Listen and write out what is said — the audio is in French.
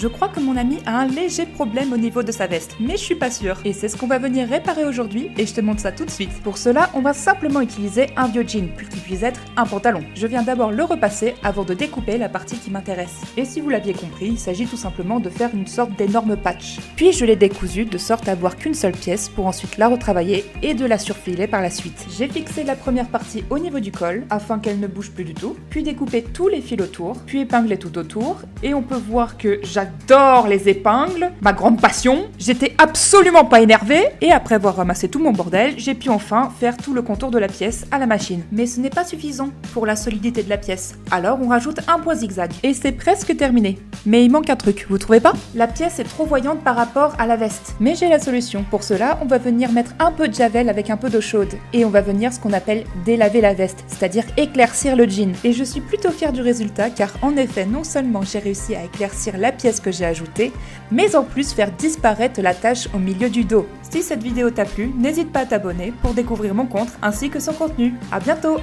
Je crois que mon ami a un léger problème au niveau de sa veste, mais je suis pas sûre. Et c'est ce qu'on va venir réparer aujourd'hui et je te montre ça tout de suite. Pour cela, on va simplement utiliser un vieux jean, puis qu'il puisse être un pantalon. Je viens d'abord le repasser avant de découper la partie qui m'intéresse. Et si vous l'aviez compris, il s'agit tout simplement de faire une sorte d'énorme patch. Puis je l'ai décousu de sorte à avoir qu'une seule pièce pour ensuite la retravailler et de la surfiler par la suite. J'ai fixé la première partie au niveau du col afin qu'elle ne bouge plus du tout, puis découper tous les fils autour, puis épingler tout autour. Et on peut voir que j'adore les épingles, ma grande passion. J'étais absolument pas énervée et après avoir ramassé tout mon bordel, j'ai pu enfin faire tout le contour de la pièce à la machine. Mais ce n'est pas suffisant pour la solidité de la pièce. Alors on rajoute un point zigzag et c'est presque terminé. Mais il manque un truc, vous trouvez pas? La pièce est trop voyante par rapport à la veste. Mais j'ai la solution. Pour cela, on va venir mettre un peu de javel avec un peu d'eau chaude et on va venir ce qu'on appelle délaver la veste, c'est-à-dire éclaircir le jean. Et je suis plutôt fière du résultat car en effet, non seulement j'ai réussi à éclaircir la pièce que j'ai ajoutée, mais en plus faire disparaître la tache au milieu du dos. Si cette vidéo t'a plu, n'hésite pas à t'abonner pour découvrir mon compte ainsi que son contenu. À bientôt!